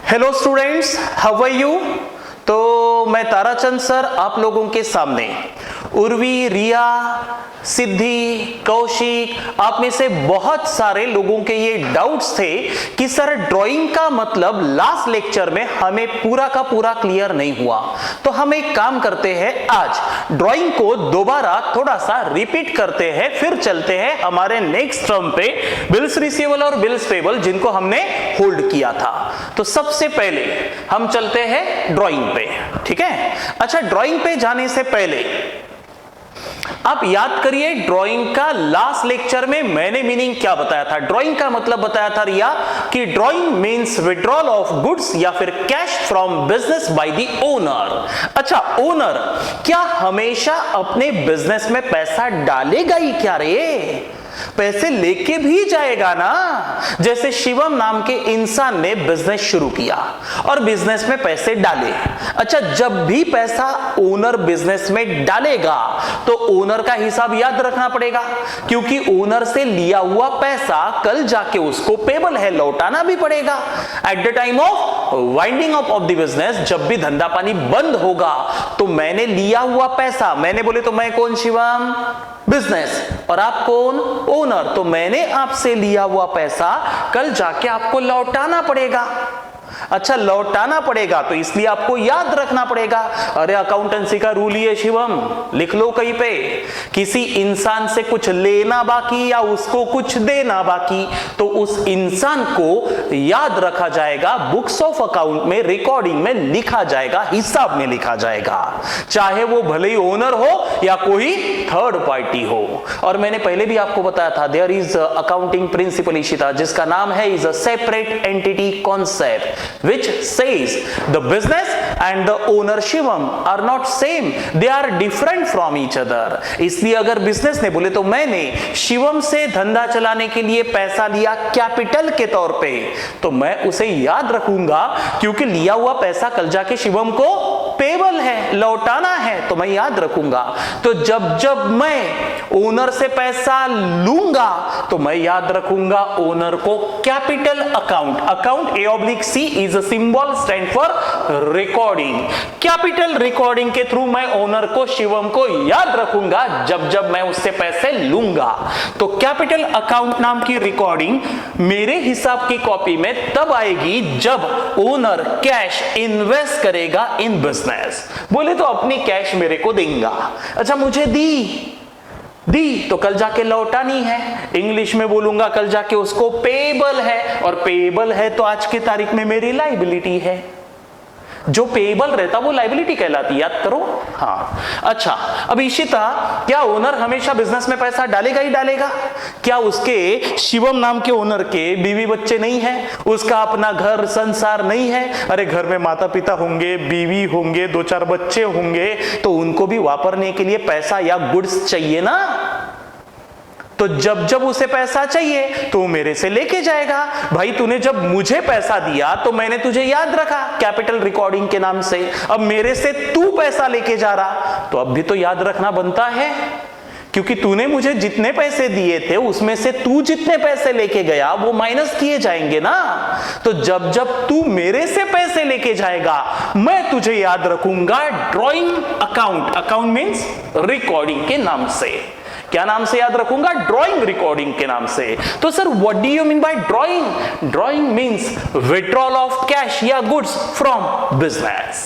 Hello students, how are you. तो मैं Tarachand sir आप लोगों के सामने उर्वी, रिया, सिद्धि, कौशिक, आप में से बहुत सारे लोगों के ये डाउट्स थे कि सर ड्राइंग का मतलब लास्ट लेक्चर में हमें पूरा का पूरा क्लियर नहीं हुआ। तो हम एक काम करते हैं, आज ड्राइंग को दोबारा थोड़ा सा रिपीट करते हैं, फिर चलते हैं हमारे नेक्स्ट टर्म पे, बिल्स रिसीवेबल और बिल्स पेबल, जिनको हमने होल्ड किया था। तो सबसे पहले हम चलते हैं ड्राइंग पे, ठीक है। अच्छा, ड्राइंग पे जाने से पहले आप याद करिए ड्राइंग का लास्ट लेक्चर में मैंने मीनिंग क्या बताया था। ड्राइंग का मतलब बताया था रिया कि drawing means withdrawal of goods या फिर cash from business by the owner. अच्छा, ओनर क्या हमेशा अपने बिजनेस में पैसा डालेगा ही क्या रे? पैसे लेके भी जाएगा ना। जैसे शिवम नाम के इंसान ने बिजनेस शुरू किया और बिजनेस में पैसे डाले। अच्छा, जब भी पैसा ओनर बिजनेस में डालेगा तो ओनर का हिसाब याद रखना पड़ेगा, क्योंकि ओनर से लिया हुआ पैसा कल जाके उसको पेबल है, लौटाना भी पड़ेगा। At the time of winding up of the business, जब भी धंधा पानी बंद होगा तो मैंने लिया हुआ पैसा, मैंने बोले तो मैं कौन, शिवम बिजनेस, और आप कौन, ओनर, तो मैंने आपसे लिया हुआ पैसा कल जाके आपको लौटाना पड़ेगा। अच्छा, लौटाना पड़ेगा तो इसलिए आपको याद रखना पड़ेगा। अरे अकाउंटेंसी का रूल ही है शिवम, लिख लो कहीं पे, किसी इंसान से कुछ लेना बाकी या उसको कुछ देना बाकी तो उस इंसान को याद रखा जाएगा, बुक्स ऑफ अकाउंट में, रिकॉर्डिंग में लिखा जाएगा, हिसाब में लिखा जाएगा, चाहे वो भले ही ओनर हो या कोई थर्ड पार्टी हो। और मैंने पहले भी आपको बताया था, देयर इज अकाउंटिंग प्रिंसिपल इशिता, जिसका नाम है is a separate entity concept which says the business and the owner Shivam are not same, they are different from each other। इसलिए अगर बिजनेस ने बोले तो मैंने शिवम से धंधा चलाने के लिए पैसा लिया कैपिटल के तौर पे, तो मैं उसे याद रखूंगा, क्योंकि लिया हुआ पैसा कल जाके शिवम को पेबल है, लौटाना है, तो मैं याद रखूंगा। तो जब जब मैं ओनर से पैसा लूंगा तो मैं याद रखूंगा ओनर को capital account, account A/C is a symbol stand for recording, capital recording के थ्रू मैं ओनर को, शिवम को याद रखूंगा जब जब मैं उससे पैसे लूंगा। तो कैपिटल अकाउंट नाम की रिकॉर्डिंग मेरे हिसाब की कॉपी में तब आएगी जब ओनर कैश इन्वेस्ट करेगा इन बिजनेस। बोले तो अपनी कैश मेरे को देगा, अच्छा मुझे दी तो कल जाके लौटानी है, इंग्लिश में बोलूंगा कल जाके उसको पेबल है, और पेबल है तो आज की तारीख में मेरी लायबिलिटी है। जो पेबल रहता वो लायबिलिटी कहलाती, याद करो। हाँ, अच्छा, अब इशिता, क्या ओनर हमेशा बिजनेस में पैसा डालेगा ही डालेगा? क्या उसके शिवम नाम के ओनर के बीवी बच्चे नहीं है, उसका अपना घर संसार नहीं है? अरे घर में माता पिता होंगे, बीवी होंगे, 2-4 बच्चे होंगे, तो उनको भी वापरने के लिए पैसा या गुड्स चाहिए ना। तो जब जब उसे पैसा चाहिए तो वो मेरे से लेके जाएगा। भाई तूने जब मुझे पैसा दिया तो मैंने तुझे याद रखा कैपिटल रिकॉर्डिंग के नाम से, अब मेरे से तू पैसा लेके जा रहा तो अब भी तो याद रखना बनता है, क्योंकि तूने मुझे जितने पैसे दिए थे उसमें से तू जितने पैसे लेके गया वो माइनस किए जाएंगे ना। तो जब जब तू मेरे से पैसे लेके जाएगा मैं तुझे याद रखूंगा drawing account, account means recording के नाम से। क्या नाम से याद रखूंगा? ड्राइंग रिकॉर्डिंग के नाम से। तो sir what do you mean by drawing? Drawing means withdrawal of cash या गुड्स फ्रॉम बिजनेस।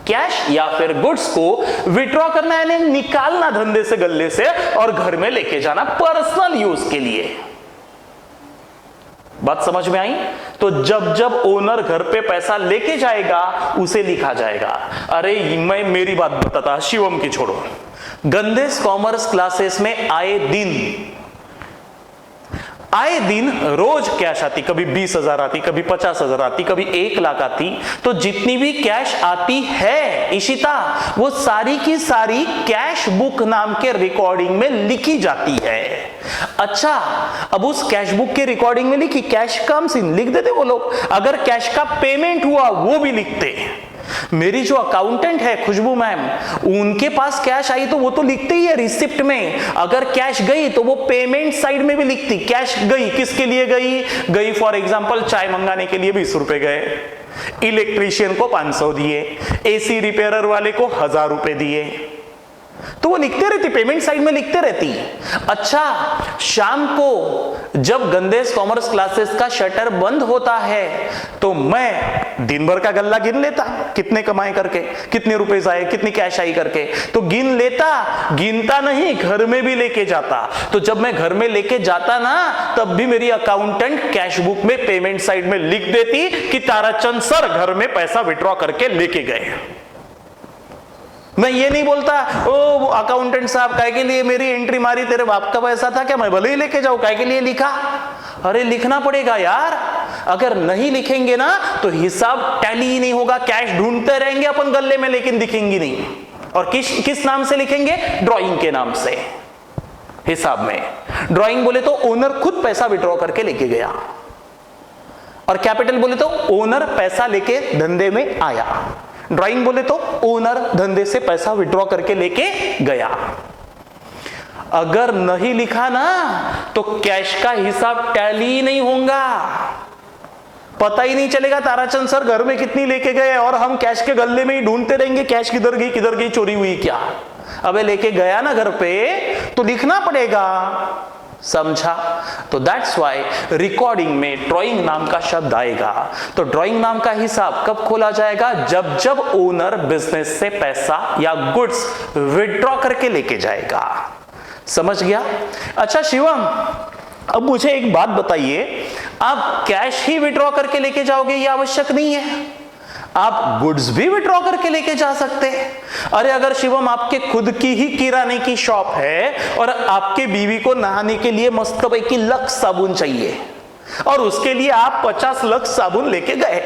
कैश या फिर गुड्स को विड्रॉ करना यानी निकालना धंधे से, गल्ले से, और घर में लेके जाना पर्सनल यूज के लिए। बात समझ में आई? तो जब जब ओनर घर पे पैसा लेके जाएगा उसे लिखा जाएगा। अरे मैं मेरी बात बताता, शिवम की छोड़ो, गंदेस कॉमर्स क्लासेस में आए दिन रोज कैश आती, कभी 20,000 आती, कभी 50,000 आती, कभी 1 लाख आती। तो जितनी भी कैश आती है इशिता, वो सारी की सारी कैश बुक नाम के रिकॉर्डिंग में लिखी जाती है। अच्छा, अब उस कैश बुक के रिकॉर्डिंग में लिखी, कैश कम्स इन लिख देते वो लोग, अगर कैश का पेमेंट हुआ वो भी लिखते। मेरी जो अकाउंटेंट है खुशबू मैम, उनके पास कैश आई तो वो तो लिखते ही है रिसिप्ट में। अगर कैश गई तो वो पेमेंट साइड में भी लिखती, कैश गई किसके लिए गई फॉर एग्जांपल चाय मंगाने के लिए 20 रुपए गए, इलेक्ट्रीशियन को 500 दिए, एसी रिपेयरर वाले को 1000 रुपए दिए, तो वो लिखते रहती, पेमेंट साइड में लिखते रहती। अच्छा, शाम को जब गंदेश कॉमर्स क्लासेस का शटर बंद होता है तो मैं दिन भर का गल्ला गिन लेता, कितने कमाए करके, कितने रुपए आए, कितनी कैश आई करके, तो गिन लेता, गिनता नहीं घर में भी लेके जाता। तो जब मैं घर में लेके जाता ना, तब भी मेरी अकाउंटेंट कैश बुक में पेमेंट साइड में लिख देती कि ताराचंद सर घर में पैसा विड्रॉ करके लेके गए। मैं ये नहीं बोलता ओ अकाउंटेंट साहब काहे के लिए मेरी एंट्री मारी, तेरे बाप का पैसा था क्या, मैं भले ही लेके जाऊं, काहे के लिए लिखा। अरे लिखना पड़ेगा यार, अगर नहीं लिखेंगे ना तो हिसाब टैली ही नहीं होगा। कैश ढूंढते रहेंगे अपन गल्ले में लेकिन दिखेंगी नहीं। और किस नाम से लिखेंगे, ड्राइंग के नाम से। हिसाब में ड्राइंग बोले तो ओनर खुद पैसा विड्रॉ करके लेके गया, और कैपिटल बोले तो ओनर पैसा लेके धंधे में आया, ड्राइंग बोले तो ओनर धंधे से पैसा विड्रॉ करके लेके गया। अगर नहीं लिखा ना तो कैश का हिसाब टैली नहीं होगा, पता ही नहीं चलेगा ताराचंद सर घर में कितनी लेके गए, और हम कैश के गल्ले में ही ढूंढते रहेंगे कैश किधर गई चोरी हुई क्या। अबे लेके गया ना घर पे तो लिखना पड़ेगा, समझा। तो दैट्स वाई रिकॉर्डिंग में ड्राइंग नाम का शब्द आएगा। तो ड्राइंग नाम का हिसाब कब खोला जाएगा, जब ओनर बिजनेस से पैसा या गुड्स विड्रॉ करके लेके जाएगा। समझ गया। अच्छा शिवम, अब मुझे एक बात बताइए, आप कैश ही विड्रॉ करके लेके जाओगे ये आवश्यक नहीं है, आप गुड्स भी विड्रॉ करके लेके जा सकते हैं। अरे अगर शिवम आपके खुद की ही किराने की शॉप है और आपके बीवी को नहाने के लिए मस्त पैकी लक्स साबुन चाहिए, और उसके लिए आप 50 लक्स साबुन लेके गए,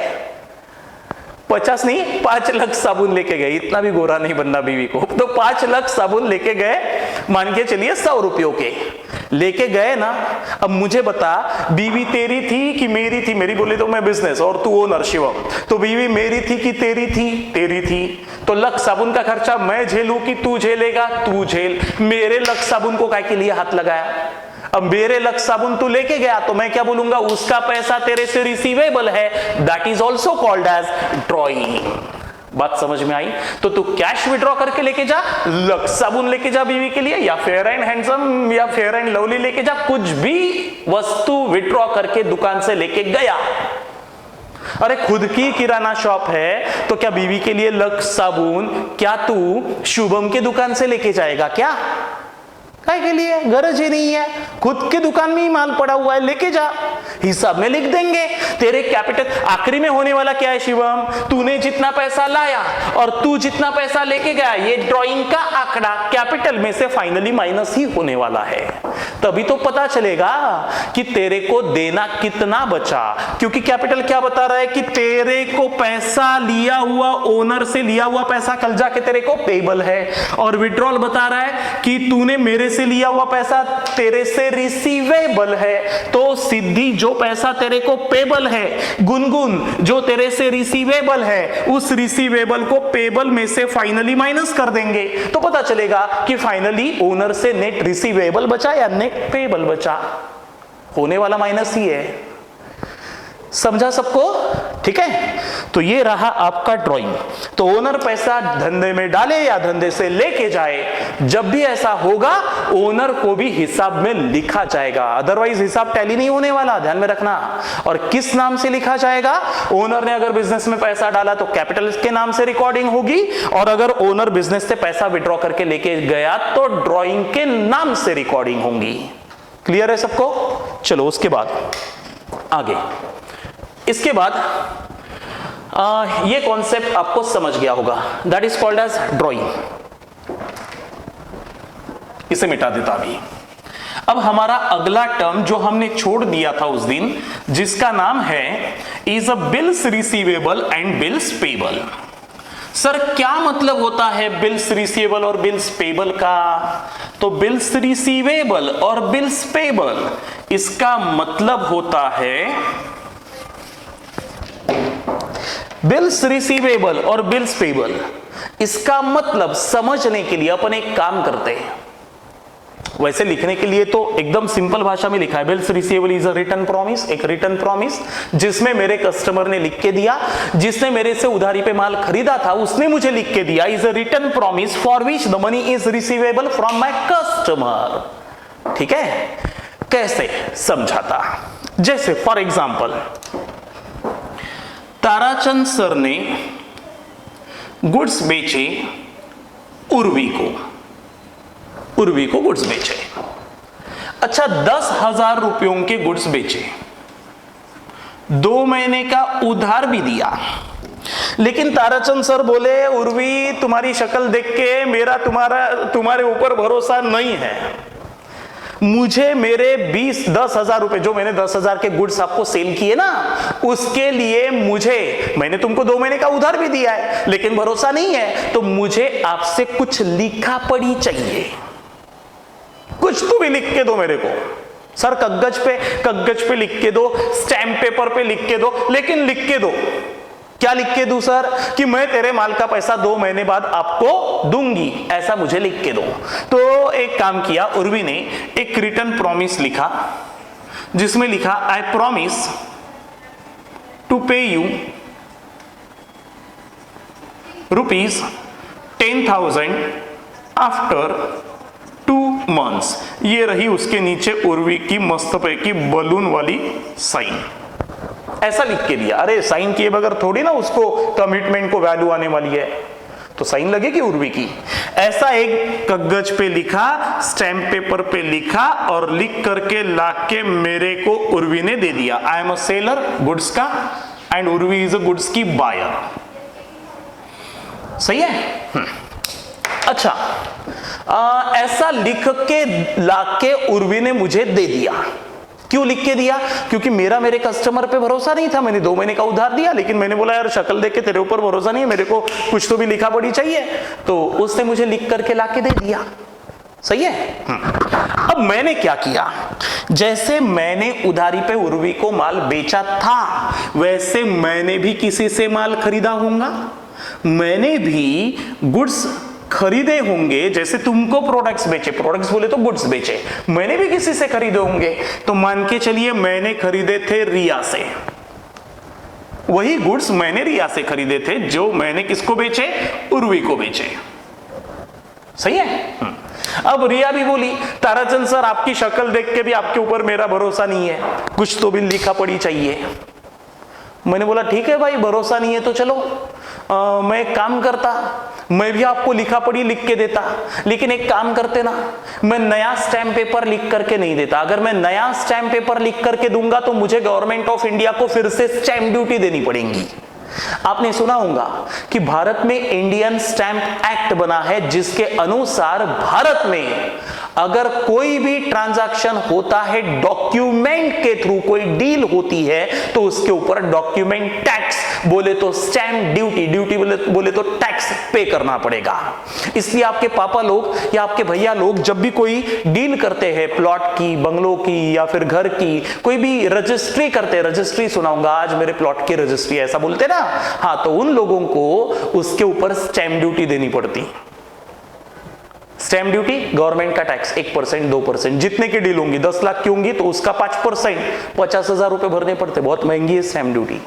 50 नहीं 5 लक्स साबुन लेके गए, इतना भी गोरा नहीं बनना बीवी को, तो 5 लक्स साबुन लेके गए, मान के चलिए 100 रुपयों के लेके गए ना। अब मुझे बता, बीवी तेरी थी कि मेरी थी, मेरी बोले तो मैं बिजनेस और तू ओनर शिवम, तो बीवी मेरी थी कि तेरी थी, तेरी थी, तो लक्स साबुन का खर्चा मैं झेलूं कि तू झेलेगा, तू झेल। मेरे लक्स साबुन को काय के लिए हाथ लगाया, अब मेरे लक्स साबुन तू लेके गया तो मैं क्या बोलूंगा, उसका पैसा तेरे से रिसीवेबल है, that is also called as drawing. बात समझ में आई। तो तू कैश विड्रॉ करके लेके जा, लक्स साबुन लेके जा बीवी के लिए, या फेयर एंड हैंडसम या फेयर एंड लवली लेके जा, कुछ भी वस्तु विड्रॉ करके दुकान से लेके गया। अरे खुद की किराना शॉप है तो क्या बीवी के लिए लक्स साबुन क्या तू शुभम के दुकान से लेके जाएगा क्या, काय के लिए, गरज ही नहीं है, खुद के दुकान में ही माल पड़ा हुआ है, लेके जा, हिसाब में लिख देंगे। तेरे कैपिटल आखिरी में होने वाला क्या है शिवम, तूने जितना पैसा लाया और तू जितना पैसा लेके गया, ये ड्राइंग का आंकड़ा कैपिटल में से फाइनली माइनस ही होने वाला है। तभी तो पता चलेगा कि तेरे को देना कितना बचा, क्योंकि कैपिटल क्या बता रहा है कि तेरे को पैसा लिया हुआ, ओनर से लिया हुआ पैसा कल जाके तेरे को पेबल है, और विड्रॉल बता रहा है कि तूने मेरे से लिया हुआ पैसा तेरे से रिसीवेबल है। तो सिद्धि जो पैसा तेरे को पेबल है, गुनगुन जो तेरे से रिसीवेबल है, उस रिसीवेबल को पेबल में से फाइनली माइनस कर देंगे, तो पता चलेगा कि फाइनली ओनर से नेट रिसीवेबल बचा या नेट पेबल बचा, होने वाला माइनस ही है। समझा सबको, ठीक है। तो ये रहा आपका ड्राइंग। तो ओनर पैसा धंधे में डाले या धंधे से लेके जाए, जब भी ऐसा होगा ओनर को भी हिसाब में लिखा जाएगा, अदरवाइज हिसाब टैली नहीं होने वाला, ध्यान में रखना। और किस नाम से लिखा जाएगा, ओनर ने अगर बिजनेस में पैसा डाला तो कैपिटल के नाम से रिकॉर्डिंग होगी, और अगर ओनर बिजनेस से पैसा विड्रॉ करके लेके गया तो ड्राइंग के नाम से रिकॉर्डिंग होंगी। क्लियर है सबको। चलो उसके बाद आगे, इसके बाद ये कॉन्सेप्ट आपको समझ गया होगा, that is called as drawing. इसे मिटा देता अभी। अब हमारा अगला टर्म जो हमने छोड़ दिया था उस दिन, जिसका नाम है is a bills receivable and bills payable. Sir क्या मतलब होता है बिल्स रिसीवेबल और बिल्स पेबल का? तो बिल्स रिसीवेबल और बिल्स पेबल, इसका मतलब होता है बिल्स रिसीवेबल और बिल्स पेबल, इसका मतलब समझने के लिए अपन एक काम करते हैं। वैसे लिखने के लिए तो एकदम सिंपल भाषा में लिखा है, bills receivable is a return promise, एक रिटर्न प्रॉमिस जिसमें मेरे कस्टमर ने लिख के दिया, जिसने मेरे से उधारी पे माल खरीदा था उसने मुझे लिख के दिया, is a return promise for which the money is receivable from my customer. ठीक है, कैसे समझाता, जैसे फॉर एग्जांपल ताराचंद सर ने गुड्स बेचे उर्वी को गुड्स बेचे। अच्छा, 10,000 रुपयों के गुड्स बेचे, 2 महीने का उधार भी दिया, लेकिन ताराचंद सर बोले उर्वी तुम्हारी शक्ल देख के मेरा तुम्हारे ऊपर भरोसा नहीं है, मुझे मेरे 10,000 रुपए जो मैंने 10,000 के गुड्स आपको सेल किए ना, उसके लिए मैंने तुमको 2 महीने का उधार भी दिया है, लेकिन भरोसा नहीं है, तो मुझे आपसे कुछ लिखा पड़ी चाहिए, कुछ तो भी लिख के दो मेरे को। सर कागज पे लिख के दो, स्टैम्प पेपर पे लिख के दो, लेकिन लिख के दो। क्या लिख के दूं सर? कि मैं तेरे माल का पैसा 2 महीने बाद आपको दूंगी, ऐसा मुझे लिख के दो। तो एक काम किया, उर्वी ने एक रिटर्न प्रॉमिस लिखा, जिसमें लिखा आई promise to pay you ₹10,000 after 2 months। ये रही उसके नीचे उर्वी की मस्त पैकी बलून वाली साइन, ऐसा लिख के दिया। अरे साइन किए बगैर थोड़ी ना उसको कमिटमेंट को वैल्यू आने वाली है, तो साइन लगेगी उर्वी की। ऐसा एक कागज पे लिखा, स्टैम्प पेपर पे लिखा और लिख करके लाके मेरे को उर्वी ने दे दिया। I am a seller goods का and Urvi is a goods की बायर। सही है? अच्छा, ऐसा लिख के लाके उर्वी ने मुझे दे दिया। क्यों लिख के दिया? क्योंकि मेरे कस्टमर पे भरोसा नहीं था। मैंने 2 महीने का उधार दिया, लेकिन मैंने बोला यार शक्ल देख के तेरे ऊपर भरोसा नहीं है, मेरे को कुछ तो भी लिखा पड़ी चाहिए, तो उसने मुझे लिख करके लाके दे दिया। सही है? अब मैंने क्या किया, जैसे मैंने उधारी पे उर्वी को माल बेचा था, वैसे मैंने भी किसी से माल खरीदा होगा, मैंने भी गुड्स खरीदे होंगे। जैसे तुमको प्रोडक्ट्स बेचे, प्रोडक्ट्स बोले तो गुड्स बेचे, मैंने भी किसी से खरीदे होंगे। तो मान के चलिए मैंने खरीदे थे रिया से, वही गुड्स मैंने रिया से खरीदे थे जो मैंने किसको बेचे, उर्वी को बेचे। सही है? अब रिया भी बोली ताराचंद सर आपकी शक्ल देख के भी आपके ऊपर मेरा भरोसा नहीं है, कुछ तो भी लिखा पड़ी चाहिए। मैंने बोला ठीक है भाई, भरोसा नहीं है तो चलो मैं एक काम करता, मैं भी आपको लिखा पड़ी लिख के देता, लेकिन एक काम करते ना, मैं नया स्टैम्प पेपर लिख करके नहीं देता। अगर मैं नया स्टैम्प पेपर लिख करके दूंगा तो मुझे गवर्नमेंट ऑफ इंडिया को फिर से स्टैम्प ड्यूटी देनी पड़ेगी। आपने सुना होगा कि भारत में इंडियन स्टैम्प एक्ट बना है, जिसके अनुसार भारत में अगर कोई भी ट्रांजैक्शन होता है, डॉक्यूमेंट के थ्रू कोई डील होती है, तो उसके ऊपर डॉक्यूमेंट टैक्स, बोले तो स्टैम्प ड्यूटी बोले तो टैक्स पे करना पड़ेगा। इसलिए आपके पापा लोग या आपके भैया लोग जब भी कोई डील करते हैं, प्लॉट की, बंगलों की या फिर घर की, कोई भी रजिस्ट्री करते हैं, रजिस्ट्री सुना होगा, आज मेरे प्लॉट की रजिस्ट्री, ऐसा बोलते ना, हाँ, तो उन लोगों को उसके ऊपर स्टैम्प ड्यूटी देनी पड़ती। स्टैम्प ड्यूटी गवर्नमेंट का टैक्स 1%, 2%, जितने की डील होंगी, 10 लाख की होंगी तो उसका 5%, 50,000 रुपए भरने पड़ते, बहुत महंगी है स्टैम्प ड्यूटी।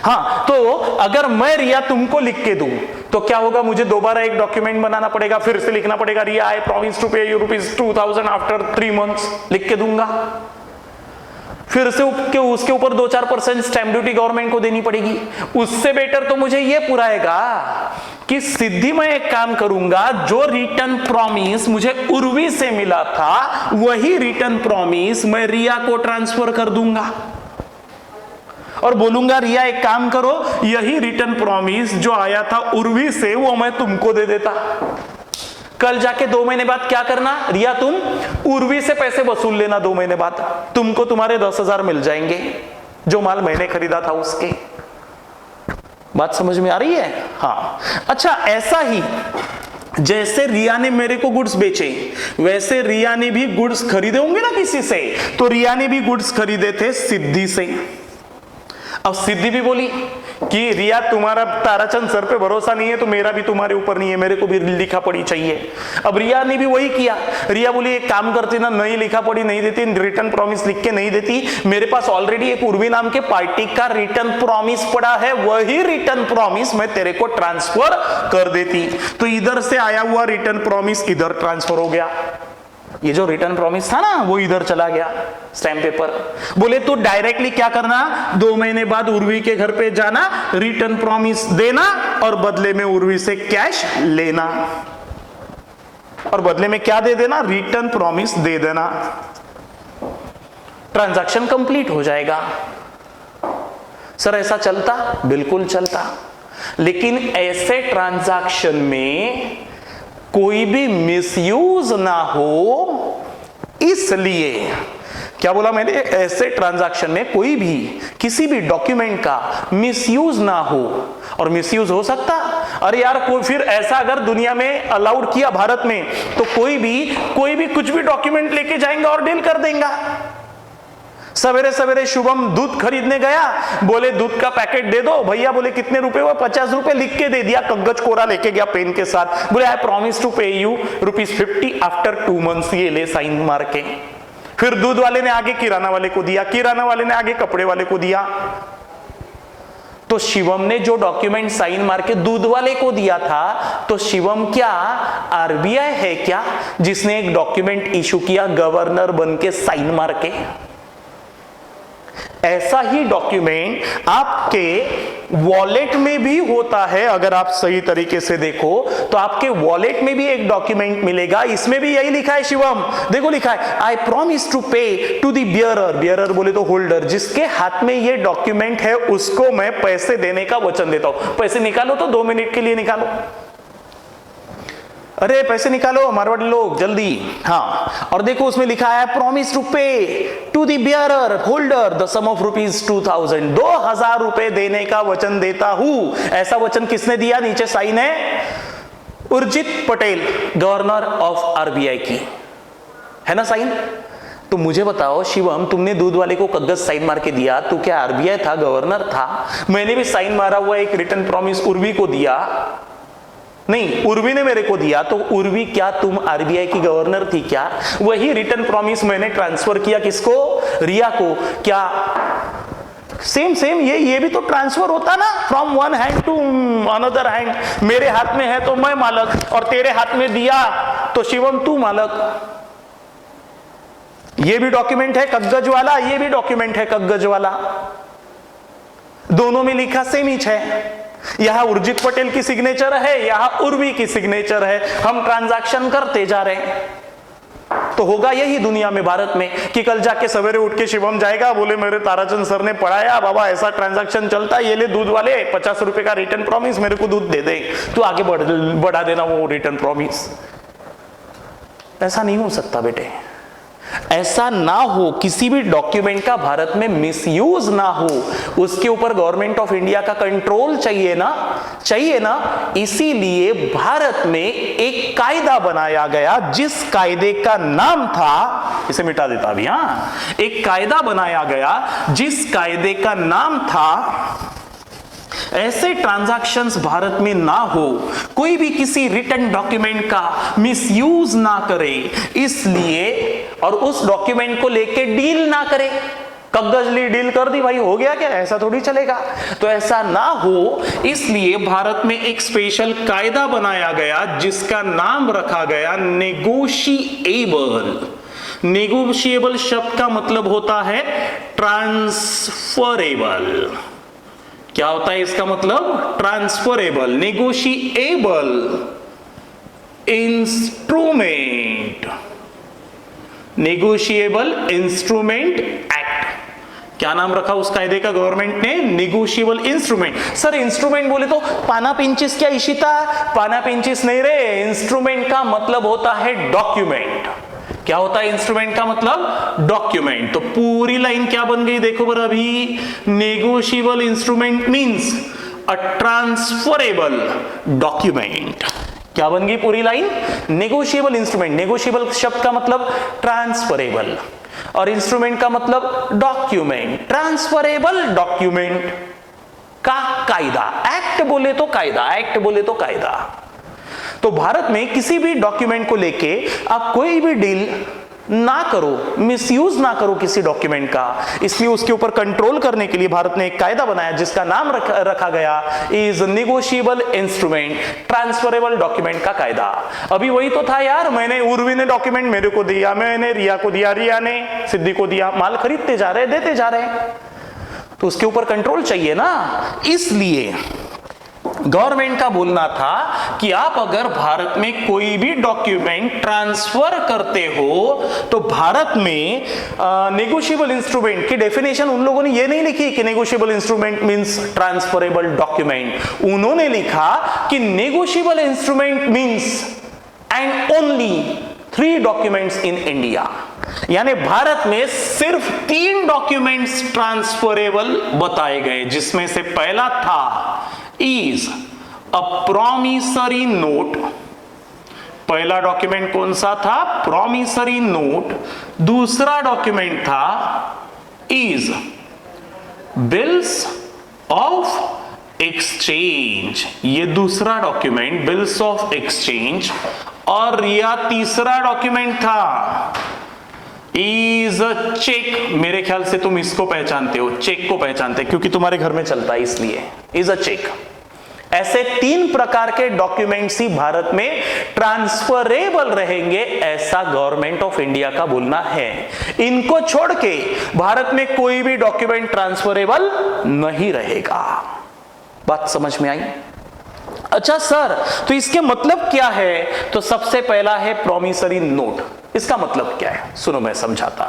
हाँ, तो अगर मैं रिया तुमको लिख के दूं तो क्या होगा, मुझे दोबारा एक डॉक्यूमेंट बनाना पड़ेगा, फिर से लिखना पड़ेगा, रिया आई promise to pay you ₹2,000 after 3 months, लिख के दूंगा। फिर से उसके ऊपर 2-4% स्टैम्प ड्यूटी गवर्नमेंट को देनी पड़ेगी। उससे बेटर तो मुझे यह पुराएगा कि सीधी मैं एक काम करूंगा, जो रिटर्न प्रॉमिस मुझे उर्वी से मिला था, वही रिटर्न प्रॉमिस मैं रिया को ट्रांसफर कर दूंगा और बोलूंगा रिया एक काम करो, यही रिटर्न प्रॉमिस जो आया था उर्वी से वो मैं तुमको दे देता। कल जाके 2 महीने बाद क्या करना, रिया तुम उर्वी से पैसे वसूल लेना, 2 महीने बाद तुमको तुम्हारे 10,000 मिल जाएंगे जो माल मैंने खरीदा था उसके। बात समझ में आ रही है? हाँ। अच्छा, ऐसा ही जैसे रिया ने मेरे को गुड्स बेचे, वैसे रिया ने भी गुड्स खरीदे होंगे ना किसी से, तो रिया ने भी गुड्स खरीदे थे सिद्धि से। अब सिद्धि भी बोली कि रिया तुम्हारा ताराचंद सर पे भरोसा नहीं है तो मेरा भी तुम्हारे ऊपर नहीं है, मेरे को भी लिखा पढ़ी चाहिए। अब रिया ने भी वही किया। रिया बोली एक काम करती ना, नहीं लिखा पढ़ी नहीं देती, रिटर्न प्रॉमिस लिख के नहीं देती, मेरे पास ऑलरेडी एक उर्वी नाम के पार्टी का रिटर्न प्रॉमिस पड़ा है, वही रिटर्न प्रॉमिस मैं तेरे को ट्रांसफर कर देती। तो इधर से आया हुआ रिटर्न प्रॉमिस इधर ट्रांसफर हो गया। ये जो रिटर्न प्रॉमिस था ना वो इधर चला गया स्टैम्प पेपर। बोले तो डायरेक्टली क्या करना, 2 महीने बाद उर्वी के घर पे जाना, रिटर्न प्रॉमिस देना और बदले में उर्वी से कैश लेना, और बदले में क्या दे देना, रिटर्न प्रॉमिस दे देना। ट्रांजैक्शन कंप्लीट हो जाएगा। सर ऐसा चलता? बिल्कुल चलता, लेकिन ऐसे ट्रांजैक्शन में कोई भी मिसयूज ना हो, इसलिए क्या बोला मैंने, ऐसे ट्रांजैक्शन में कोई भी किसी भी डॉक्यूमेंट का मिसयूज ना हो। और मिसयूज हो सकता, अरे यार कोई फिर ऐसा अगर दुनिया में अलाउड किया भारत में तो कोई भी कुछ भी डॉक्यूमेंट लेके जाएंगे और डील कर देगा। सवेरे सवेरे शुभम दूध खरीदने गया, बोले दूध का पैकेट दे दो भैया, बोले कितने रुपए हुआ, 50 रुपए, लिख के दे दिया, कागज कोरा लेके गया पेन के साथ, बोले आई promise to pay you ₹50 after 2 months, ये ले साइन मार के। फिर दूध वाले ने आगे किराना वाले को दिया, किराना वाले ने आगे कपड़े वाले को दिया। तो शिवम ने जो डॉक्यूमेंट साइन मार के दूध वाले को दिया था, तो शिवम क्या आरबीआई है क्या जिसने एक डॉक्यूमेंट इशू किया गवर्नर बन के साइन मार के? ऐसा ही डॉक्यूमेंट आपके वॉलेट में भी होता है। अगर आप सही तरीके से देखो तो आपके वॉलेट में भी एक डॉक्यूमेंट मिलेगा, इसमें भी यही लिखा है शिवम, देखो लिखा है आई promise to pay to the bearer, bearer बोले तो होल्डर, जिसके हाथ में ये डॉक्यूमेंट है उसको मैं पैसे देने का वचन देता हूं। पैसे निकालो तो 2 मिनट के लिए निकालो, अरे पैसे निकालो मारवाड़ी लोग जल्दी। हाँ, और देखो उसमें लिखा है promise to pay to the bearer holder the sum of ₹2000, 2000 रुपए देने का वचन देता हूं। ऐसा वचन किसने दिया? नीचे साइन है Urjit Patel, governor of RBI की, है ना साइन। तो मुझे बताओ शिवम, तुमने दूध वाले को कागज साइन मार के दिया, तो क्या आरबीआई था, गवर्नर था? मैंने भी साइन मारा हुआ एक रिटर्न प्रॉमिस उर्वी को दिया, नहीं उर्वी ने मेरे को दिया, तो उर्वी क्या तुम आरबीआई की गवर्नर थी क्या? वही रिटर्न प्रॉमिस मैंने ट्रांसफर किया किसको? रिया को। क्या सेम ये भी तो ट्रांसफर होता ना, from one hand to another hand. मेरे हाथ में है तो मैं मालक, और तेरे हाथ में दिया तो शिवम तू मालक। ये भी डॉक्यूमेंट है कागज वाला, ये भी डॉक्यूमेंट है कागज वाला, दोनों में लिखा सेम ही है। यहां उर्जित पटेल की सिग्नेचर है, यहां उर्वी की सिग्नेचर है, हम ट्रांजैक्शन करते जा रहे हैं। तो होगा यही दुनिया में, भारत में, कि कल जाके सवेरे उठ के शिवम जाएगा, बोले मेरे ताराचंद सर ने पढ़ाया बाबा ऐसा ट्रांजैक्शन चलता है, ये ले दूध वाले 50 रुपए का रिटर्न प्रॉमिस, मेरे को दूध दे दे, तू आगे बढ़ा देना वो रिटर्न प्रॉमिस। ऐसा नहीं हो सकता बेटे, ऐसा ना हो, किसी भी डॉक्यूमेंट का भारत में मिसयूज ना हो, उसके ऊपर गवर्नमेंट ऑफ इंडिया का कंट्रोल चाहिए ना। इसीलिए भारत में एक कायदा बनाया गया, जिस कायदे का नाम था, इसे मिटा देता अभी, हाँ, एक कायदा बनाया गया जिस कायदे का नाम था ऐसे ट्रांजैक्शंस भारत में ना हो, कोई भी किसी रिटन डॉक्यूमेंट का मिसयूज ना करे, इसलिए, और उस डॉक्यूमेंट को लेके डील ना करे। कागज ली डील कर दी भाई, हो गया क्या? ऐसा थोड़ी चलेगा। तो ऐसा ना हो इसलिए भारत में एक स्पेशल कायदा बनाया गया जिसका नाम रखा गया नेगोशिएबल। नेगोशिएबल शब्द का मतलब होता है ट्रांसफरेबल। क्या होता है इसका मतलब? Transferable. Negotiable instrument, negotiable instrument act. क्या नाम रखा उस कायदे का गवर्नमेंट ने? Negotiable instrument. सर इंस्ट्रूमेंट बोले तो पाना पेंचिस क्या इशिता? पाना पेंचिस नहीं रे, इंस्ट्रूमेंट का मतलब होता है डॉक्यूमेंट। क्या होता है इंस्ट्रूमेंट का मतलब? डॉक्यूमेंट। तो पूरी लाइन क्या बन गई देखो बर अभी, negotiable instrument means a transferable document. क्या बन गई पूरी लाइन? Negotiable instrument. नेगोशिएबल शब्द का मतलब ट्रांसफरेबल। और इंस्ट्रूमेंट का मतलब डॉक्यूमेंट, ट्रांसफरेबल डॉक्यूमेंट का कायदा। एक्ट बोले तो कायदा, एक्ट बोले तो कायदा। तो भारत में किसी भी डॉक्यूमेंट को लेके आप कोई भी डील ना करो, मिसयूज ना करो किसी डॉक्यूमेंट का, इसलिए उसके ऊपर कंट्रोल करने के लिए भारत ने एक कायदा बनाया जिसका नाम रखा गया is negotiable instrument, transferable document का कायदा। अभी वही तो था यार, मैंने उर्वी ने डॉक्यूमेंट मेरे को दिया, मैंने रिया को दिया, रिया ने सिद्धि को दिया, माल खरीदते जा रहे, देते जा रहे, तो उसके ऊपर कंट्रोल चाहिए ना। इसलिए गवर्नमेंट का बोलना था कि आप अगर भारत में कोई भी डॉक्यूमेंट ट्रांसफर करते हो तो भारत में नेगोशिएबल इंस्ट्रूमेंट की डेफिनेशन उन लोगों ने ये नहीं लिखी कि negotiable instrument means transferable document. उन्होंने लिखा कि negotiable instrument means and only 3 documents in India, यानी भारत में सिर्फ 3 डॉक्यूमेंट्स ट्रांसफरेबल बताए गए, जिसमें से पहला था इज अ प्रॉमिसरी नोट। पहला डॉक्यूमेंट कौन सा था? Promissory note. दूसरा डॉक्यूमेंट था इज बिल्स ऑफ एक्सचेंज, ये दूसरा डॉक्यूमेंट बिल्स ऑफ एक्सचेंज। और यह तीसरा डॉक्यूमेंट था इज अ चेक। मेरे ख्याल से तुम इसको पहचानते हो, चेक को पहचानते हो क्योंकि तुम्हारे घर में चलता है, इसलिए इज अ चेक। ऐसे 3 प्रकार के डॉक्यूमेंट्स ही भारत में ट्रांसफरेबल रहेंगे, ऐसा गवर्नमेंट ऑफ इंडिया का बोलना है। इनको छोड़ के भारत में कोई भी डॉक्यूमेंट ट्रांसफरेबल नहीं रहेगा। बात समझ में आई? अच्छा सर, तो इसके मतलब क्या है? तो सबसे पहला है प्रॉमिसरी नोट। इसका मतलब क्या है? सुनो मैं समझाता।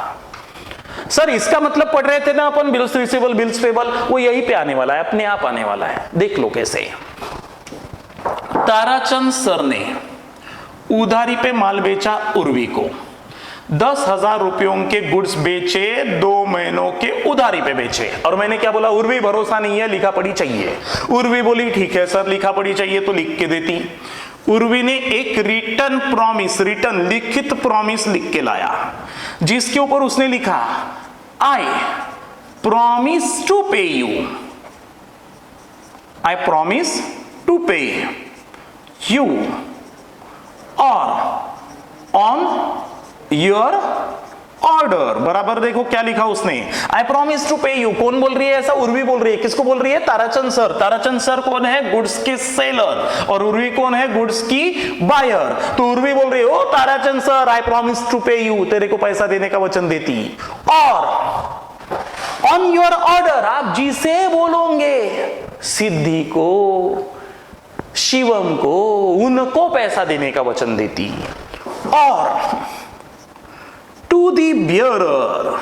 सर इसका मतलब पढ़ रहे थे ना अपन, बिल्स रिसीवेबल, बिल्स पेबल, वो यही पे आने वाला है, अपने आप आने वाला है। देख लो कैसे। ताराचंद सर ने उधारी पे माल बेचा उर्वी को, 10,000 रुपयों के गुड्स बेचे, 2 महीनों के उधारी पे बेचे। और मैंने क्या बोला? उर्वी भरोसा नहीं है, लिखा पढ़ी चाहिए। उर्वी बोली ठीक है सर, लिखा पढ़ी चाहिए तो लिख के देती। उर्वी ने एक रिटर्न प्रॉमिस, रिटर्न लिखित प्रॉमिस लिख के लाया, जिसके ऊपर उसने लिखा आई promise to pay you, I promise to pay you और ऑन योर ऑर्डर। बराबर देखो क्या लिखा उसने, आई प्रॉमिस टू पे यू। कौन बोल रही है ऐसा? उर्वी बोल रही है। किसको बोल रही है? ताराचंद सर। ताराचंद सर कौन है? गुड्स के सेलर। और उर्वी कौन है? गुड्स की बायर। तो उर्वी बोल रही है oh Tarachand sir, I promise to pay you, तेरे को पैसा देने का वचन देती। और ऑन योर ऑर्डर, आप जिसे बोलोगे, सिद्धि को, शिवम को, उनको पैसा देने का वचन देती। और टू दी बियरर,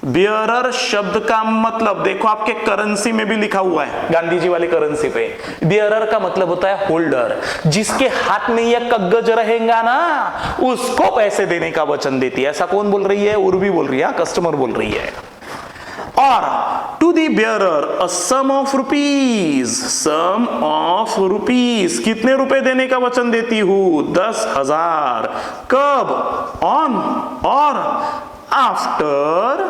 बियरर शब्द का मतलब देखो आपके करेंसी में भी लिखा हुआ है, गांधी जी वाली करेंसी पे। बियरर का मतलब होता है होल्डर, जिसके हाथ में यह कागज रहेगा ना, उसको पैसे देने का वचन देती है। ऐसा कौन बोल रही है? उर्वी बोल रही है, कस्टमर बोल रही है। और to the bearer a sum of rupees, sum of rupees, कितने रुपए देने का वचन देती हूं? 10,000। कब? ऑन और आफ्टर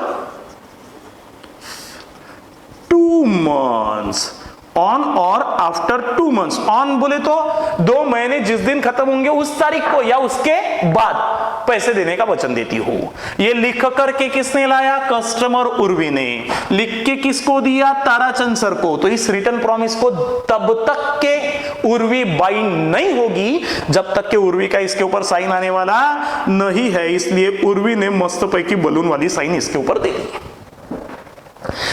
2 months, ऑन और आफ्टर 2 months। ऑन बोले तो 2 महीने जिस दिन खत्म होंगे उस तारीख को या उसके बाद पैसे देने का वचन देती हूं। ये लिख करके किसने लाया? कस्टमर उर्वी ने। लिख के किसको दिया? ताराचंद सर को। तो इस रिटर्न प्रॉमिस को तब तक के उर्वी बाइंड नहीं होगी जब तक के उर्वी का इसके ऊपर साइन आने वाला नहीं है। इसलिए उर्वी ने मस्त पैकी बलून वाली साइन इसके ऊपर दे दी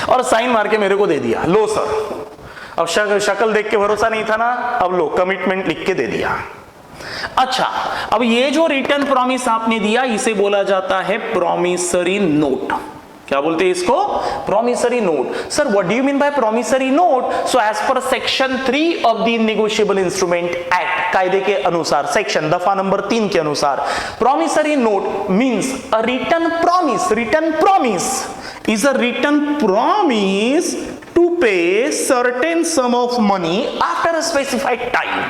और साइन मार के मेरे को दे दिया, लो सर। अब शक्ल देख के भरोसा नहीं था ना, अब लो कमिटमेंट लिख के दे दिया। अच्छा, अब ये जो रिटर्न प्रॉमिस आपने दिया इसे बोला जाता है प्रॉमिसरी नोट। क्या बोलते हैं इसको? Promissory note. Sir what do you mean by promissory note? So as per section 3 of the negotiable instrument act, कायदे के अनुसार, सेक्शन दफा नंबर 3 के अनुसार, promissory note means a return promise. Return promise is a written promise to pay certain sum of money after a specified time.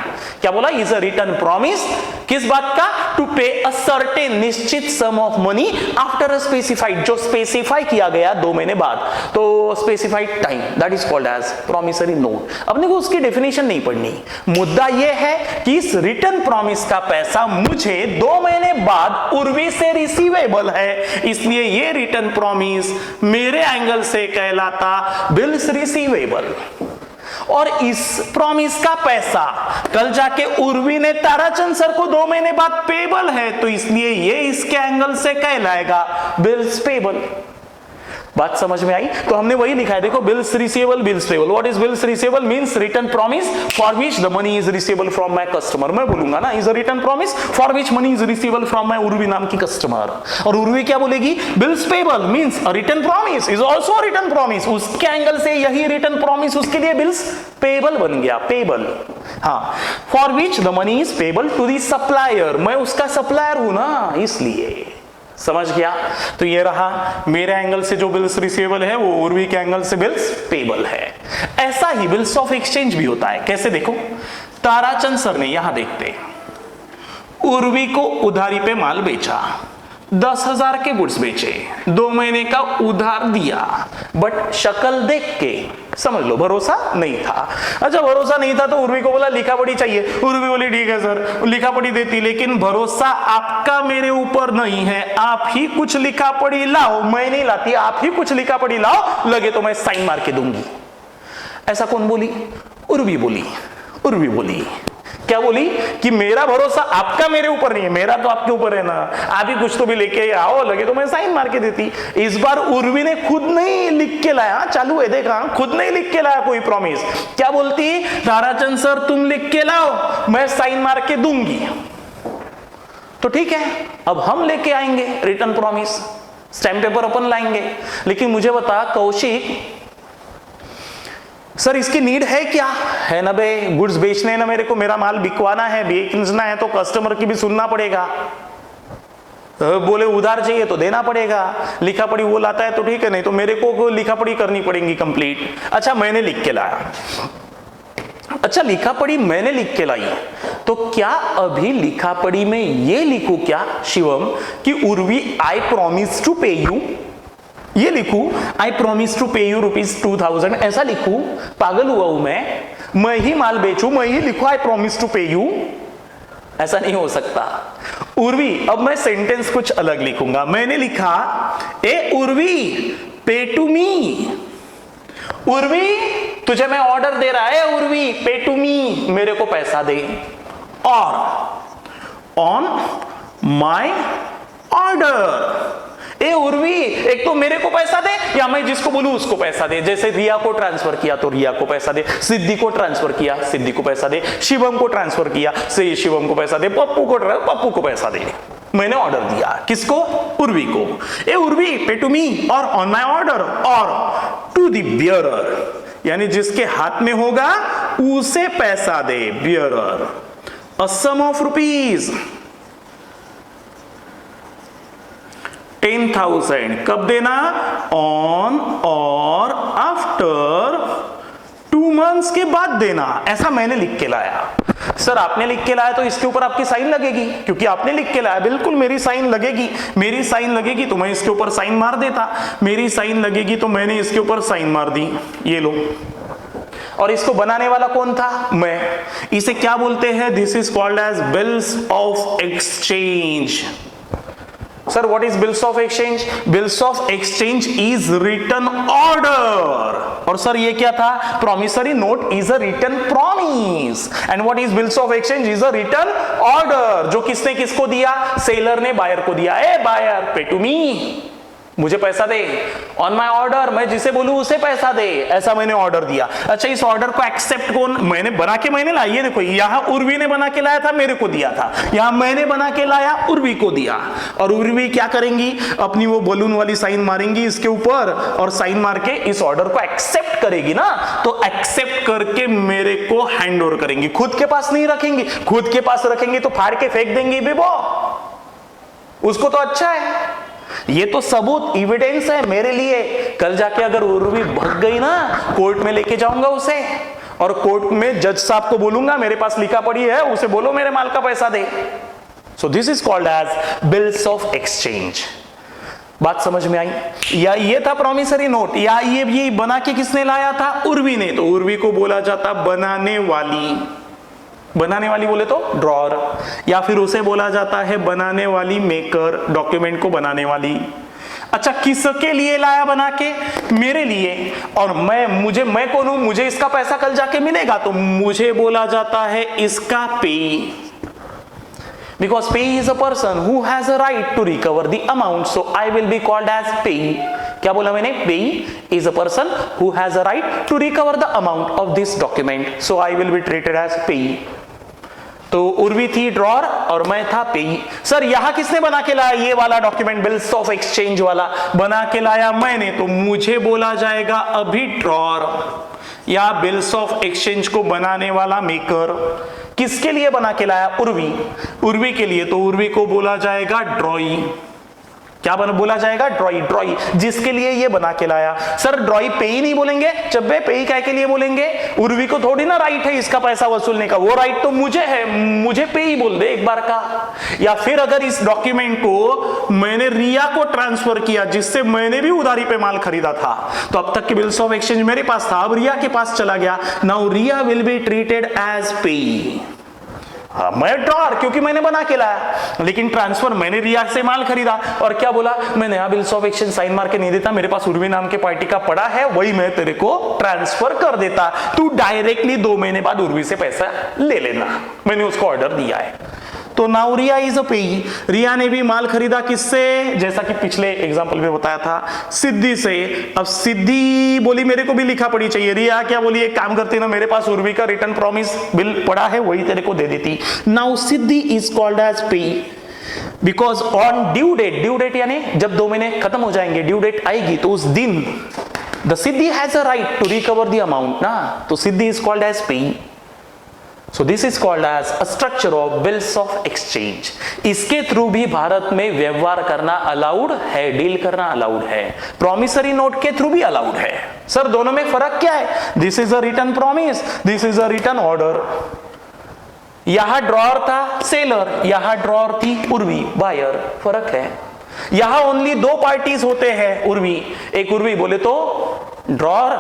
क्या बोला? Is a return promise किस बात का? टू पे अ सर्टेन निश्चित sum of money after a specified, जो specify किया गया 2 महीने बाद, तो specified time, that is called as promissory note. अपने को उसकी डेफिनेशन नहीं पढ़नी, मुद्दा यह है कि इस रिटर्न प्रॉमिस का पैसा मुझे 2 महीने बाद उर्वी से रिसीवेबल है, इसलिए यह रिटर्न प्रॉमिस मेरे एंगल से कहलाता बिल्स रिसीवेबल। और इस प्रॉमिस का पैसा कल जाके उर्वी ने ताराचंद सर को 2 महीने बाद पेबल है, तो इसलिए ये इसके एंगल से कहलाएगा बिल्स पेबल। बात समझ में आई? तो हमने वही लिखा है, देखो, bills receivable, bills payable. What is bills receivable? Means return promise for which the money is receivable from my customer. मैं बोलूंगा ना, is a return promise for which money is receivable from my Urvi नाम की customer. और उर्वी क्या बोलेगी? Bills payable means a return promise is also a return promise. उसके angle से यही रिटर्न प्रॉमिस उसके लिए बिल्स पेबल बन गया, पेबल। हाँ, for which the money is payable to the supplier. मैं उसका सप्लायर हूं ना, इसलिए। समझ गया? तो ये रहा, मेरे एंगल से जो बिल्स रिसीवेबल है वो उर्वी के एंगल से बिल्स पेबल है। ऐसा ही बिल्स ऑफ एक्सचेंज भी होता है। कैसे? देखो, ताराचंद सर ने, यहां देखते, उर्वी को उधारी पे माल बेचा, 10,000 के गुड्स बेचे, 2 महीने का उधार दिया, बट शक्ल देख के समझ लो भरोसा नहीं था। अच्छा, भरोसा नहीं था तो उर्वी को बोला लिखा पढ़ी चाहिए। उर्वी बोली ठीक है सर, लिखा पढ़ी देती, लेकिन भरोसा आपका मेरे ऊपर नहीं है, आप ही कुछ लिखा पढ़ी लाओ। मैं नहीं लाती, आप ही कुछ लिखा पढ़ी लाओ, लगे तो मैं साइन मार के दूंगी। ऐसा कौन बोली? उर्वी बोली। उर्वी बोली क्या बोली? कि मेरा भरोसा आपका मेरे ऊपर नहीं है, मेरा तो आपके ऊपर है ना, आप ही कुछ तो भी लेके आओ, लगे तो मैं साइन मार के देती। इस बार उर्वी ने खुद नहीं लिख के लाया, चालू है देखा, खुद नहीं लिख के लाया कोई प्रॉमिस। क्या बोलती? ताराचंद सर तुम लिख के लाओ, मैं साइन मार के दूंगी। तो ठीक है, अब हम लेके आएंगे रिटर्न प्रॉमिस, स्टैम्प पेपर अपन लाएंगे। लेकिन मुझे बता कौशिक, सर इसकी नीड है क्या? है ना बे, गुड्स बेचने ना मेरे को, मेरा माल बिकवाना है, बेचना है, तो कस्टमर की भी सुनना पड़ेगा। बोले उधार चाहिए तो देना पड़ेगा, लिखा पढ़ी वो लाता है तो ठीक है, नहीं तो मेरे को लिखा पढ़ी करनी पड़ेगी कंप्लीट। अच्छा, मैंने लिख के लाया। अच्छा, लिखा पढ़ी मैंने लिख के लाई, तो क्या अभी लिखा पढ़ी में ये लिखूं क्या शिवम कि उर्वी आई प्रॉमिस टू पे यू? ये लिखूं आई प्रॉमिस टू पे यू ₹2000? ऐसा लिखूं? पागल हुआ हूं मैं ही माल बेचूं, मैं ही लिखूं आई प्रॉमिस टू पे यू? ऐसा नहीं हो सकता उर्वी। अब मैं सेंटेंस कुछ अलग लिखूंगा। मैंने लिखा, ए उर्वी पे टू मी। उर्वी तुझे मैं ऑर्डर दे रहा है, उर्वी पे टू मी, मेरे को पैसा दे। और ऑन माय ऑर्डर, ए उर्वी एक तो मेरे को पैसा दे, या मैं जिसको बोलूं उसको पैसा दे। जैसे रिया को ट्रांसफर किया तो रिया को पैसा दे, सिद्धि को ट्रांसफर किया सिद्धि को पैसा दे, शिवम को ट्रांसफर किया से शिवम को पैसा दे, पप्पू को पैसा दे। मैंने ऑर्डर दिया किसको? उर्वी को। ए उर्वी पे टू मी और ऑन माय ऑर्डर और टू द बियरर, यानी जिसके हाथ में होगा उसे पैसा दे, bearer. A sum of rupees 10,000 कब देना? ऑन और आफ्टर 2 मंथ्स के बाद देना। ऐसा मैंने लिख के लाया। सर आपने लिख के लाया तो इसके ऊपर आपकी साइन लगेगी, क्योंकि आपने लिख के लाया। बिल्कुल मेरी साइन लगेगी, मेरी साइन लगेगी तो मैं इसके ऊपर साइन मार देता, मेरी साइन लगेगी तो मैंने इसके ऊपर साइन मार दी। ये लो। और इसको बनाने वाला कौन था? मैं। इसे क्या बोलते हैं? This is called as bills of exchange. Sir, what is bills of exchange? Bills of exchange is written order. और सर ये क्या था? Promissory note is a written promise. And what is bills of exchange? Is a written order. जो किसने किसको दिया? Seller ने buyer को दिया। ए बायर पे टू मी, मुझे पैसा दे। ऑन माई ऑर्डर, मैं जिसे बोलूं उसे पैसा दे। ऐसा मैंने ऑर्डर दिया। अच्छा, इस ऑर्डर को एक्सेप्ट कौन? मैंने बना के मैंने लाया। ये देखो, यहां उर्वी ने बना के लाया था, मेरे को दिया था। यहां मैंने बना के लाया, उर्वी को दिया। और उर्वी क्या करेंगी? अपनी वो बलून वाली साइन मारेंगी इसके ऊपर और साइन मार के इस ऑर्डर को एक्सेप्ट करेगी ना, तो एक्सेप्ट करके मेरे को हैंड ओवर करेंगी। खुद के पास नहीं रखेंगी, खुद के पास रखेंगे तो फाड़ के फेंक देंगी बेबो, उसको तो अच्छा है। ये तो सबूत एविडेंस है मेरे लिए। कल जाके अगर उर्वी भग गई ना, कोर्ट में लेके जाऊंगा उसे और कोर्ट में जज साहब को बोलूंगा मेरे पास लिखा पड़ी है, उसे बोलो मेरे माल का पैसा दे। So this is called as bills of exchange. बात समझ में आई? या ये था प्रॉमिसरी नोट, या ये बना के किसने लाया था? उर्वी ने। तो उर्वी को बोला जाता बनाने वाली। बनाने वाली बोले तो ड्रॉअर, या फिर उसे बोला जाता है बनाने वाली मेकर, डॉक्यूमेंट को बनाने वाली। अच्छा, किसके लिए लाया बना के? मेरे लिए। और मैं कौन हूं? मुझे इसका पैसा कल जाके मिलेगा, तो मुझे बोला जाता है इसका पेई। Because payee is a person who has a right to recover the amount, so I will be called as payee. क्या बोला मैंने? Payee is a person who has a right to recover the amount of this document, so I will be treated as payee. तो उर्वी थी drawer और मैं था पेई। Sir यहां किसने बना के लाया ये वाला डॉक्यूमेंट, बिल्स ऑफ एक्सचेंज वाला? बना के लाया मैंने, तो मुझे बोला जाएगा अभी ड्रॉअर, या बिल्स ऑफ एक्सचेंज को बनाने वाला मेकर। किसके लिए बना के लाया? उर्वी। उर्वी के लिए, तो उर्वी को बोला जाएगा ड्रॉई। क्या बोला जाएगा? ड्रॉई। जिसके लिए ये बना के लाया। सर ड्रॉई पेई नहीं बोलेंगे? जब वे पेई काय के लिए बोलेंगे? उर्वी को थोड़ी ना राइट है इसका पैसा वसूलने का, वो राइट तो मुझे है, मुझे पेई बोल दे एक बार का। या फिर अगर इस डॉक्यूमेंट को मैंने रिया को ट्रांसफर किया, जिससे मैंने भी उधारी पे माल खरीदा था, तो अब तक के बिल्स ऑफ एक्सचेंज मेरे पास था, अब रिया के पास चला गया। Now Riya will be treated as payee. मैं ड्रॉअर क्योंकि मैंने बना के लाया, लेकिन ट्रांसफर मैंने रिया से माल खरीदा। और क्या बोला? मैं नया बिल्स ऑफ एक्सचेंज साइन मार के नहीं देता, मेरे पास उर्वी नाम के पार्टी का पड़ा है, वही मैं तेरे को ट्रांसफर कर देता, तू डायरेक्टली 2 महीने बाद उर्वी से पैसा ले लेना, मैंने उसको ऑर्डर दिया है। तो नाउ रिया इज अ पेई। रिया ने भी माल खरीदा किससे? जैसा कि पिछले एग्जांपल में बताया था, सिद्धि से। अब सिद्धि बोली मेरे को भी लिखा पड़ी चाहिए। रिया क्या बोली? एक काम करती ना, मेरे पास उर्वी का रिटर्न प्रॉमिस बिल पड़ा है, वही तेरे को दे देती। Now Siddhi is called as payee because on due date यानी जब 2 महीने खत्म हो जाएंगे, ड्यू डेट आएगी, तो उस दिन the Siddhi has a right to recover the amount ना, तो Siddhi is called as payee. So this is called as a structure of bills of exchange. इसके थ्रू भी भारत में व्यवहार करना अलाउड है, डील करना अलाउड है। प्रॉमिसरी नोट के थ्रू भी अलाउड है। सर दोनों में फर्क क्या है? This is a return promise, this is a return order. यहां ड्रॉअर था सेलर, यहां ड्रॉअर थी उर्वी बायर, फर्क है। यहां ओनली 2 पार्टीज होते हैं उर्वी, एक उर्वी बोले तो ड्रॉअर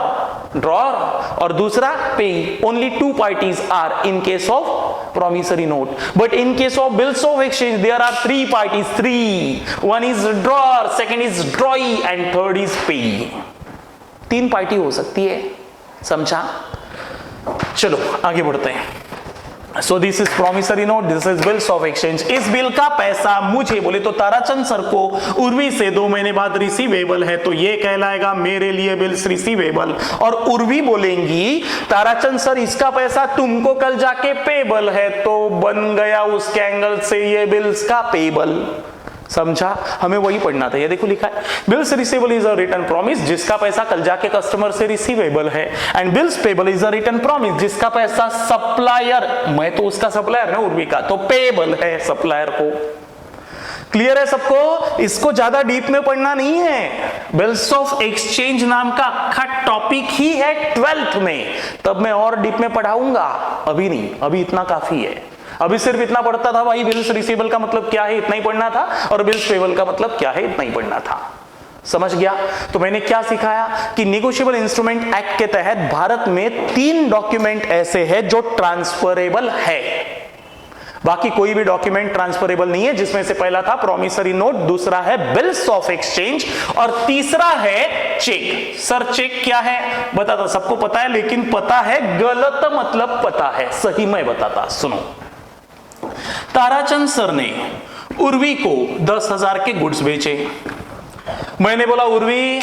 और दूसरा payee. Only 2 parties are in case of promissory note, but in case of bills of exchange there are 3 parties, 3। One is drawer, second is drawee and third is payee. 3 party हो सकती है, समझा? चलो आगे बढ़ते हैं। सो this is promissory note, this is bills of exchange. इस bill का पैसा मुझे बोले तो ताराचंद सर को उर्वी से 2 महीने बाद रिसीवेबल है, तो ये कहलाएगा मेरे लिए बिल्स रिसीवेबल। और उर्वी बोलेंगी ताराचंद सर इसका पैसा तुमको कल जाके पेबल है, तो बन गया उसके एंगल से ये बिल्स का पेबल। समझा? हमें वही पढ़ना था। ये देखो लिखा है bills receivable is a return promise, जिसका पैसा कल जाके कस्टमर से रिसीवेबल है, and bills payable is a return promise, जिसका पैसा सप्लायर, मैं तो उसका सप्लायर ना उर्वी का, तो पेबल है सप्लायर को। क्लियर है सबको? इसको ज्यादा डीप में पढ़ना नहीं है। बिल्स ऑफ एक्सचेंज नाम का अक्खा टॉपिक ही है 12th में, तब मैं और डीप में पढ़ाऊंगा, अभी नहीं, अभी इतना काफी है। अभी सिर्फ इतना पढ़ता था भाई, बिल्स रिसीवेबल का मतलब क्या है इतना ही पढ़ना था, और बिल्स पेबल का मतलब क्या है इतना ही पढ़ना था। समझ गया? तो मैंने क्या सिखाया कि नेगोशिएबल इंस्ट्रूमेंट एक्ट के तहत भारत में 3 डॉक्यूमेंट ऐसे हैं जो ट्रांसफरेबल है, बाकी कोई भी डॉक्यूमेंट ट्रांसफरेबल नहीं है, जिसमें से पहला था प्रॉमिसरी नोट, दूसरा है बिल्स ऑफ एक्सचेंज, और तीसरा है चेक। सर चेक क्या है बताता, सबको पता है, लेकिन पता है गलत मतलब पता है, सही मैं बताता, सुनो। ताराचंद सर ने उर्वी को 10,000 के गुड्स बेचे। मैंने बोला उर्वी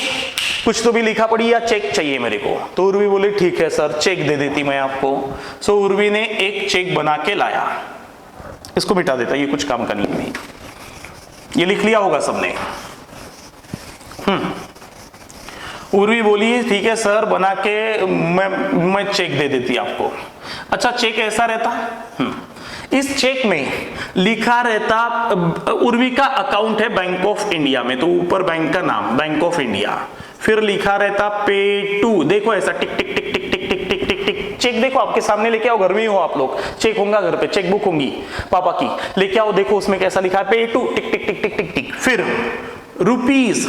कुछ तो भी लिखा पड़ी या चेक चाहिए मेरे को, तो उर्वी बोली ठीक है सर चेक दे देती मैं आपको। सो उर्वी ने एक चेक बना के लाया, इसको मिटा देता, ये कुछ काम का नहीं है, ये लिख लिया होगा सबने। उर्वी बोली ठीक है सर, बना के मैं चेक दे देती आपको। अच्छा, चेक ऐसा रहता, इस चेक में लिखा रहता, उर्वी का अकाउंट है बैंक ऑफ इंडिया में, तो ऊपर बैंक का नाम बैंक ऑफ इंडिया, फिर लिखा रहता पे टू, देखो ऐसा टिक टिक टिक टिक टिक टिक टिक टिक टिक, चेक देखो आपके सामने लेके आओ, घर में ही हो आप लोग, चेक होगा घर पे, चेक बुक होंगी पापा की, लेके आओ, देखो उसमें कैसा लिखा है, पे टू टिक टिक टिक टिक टिक टिक, फिर रुपीज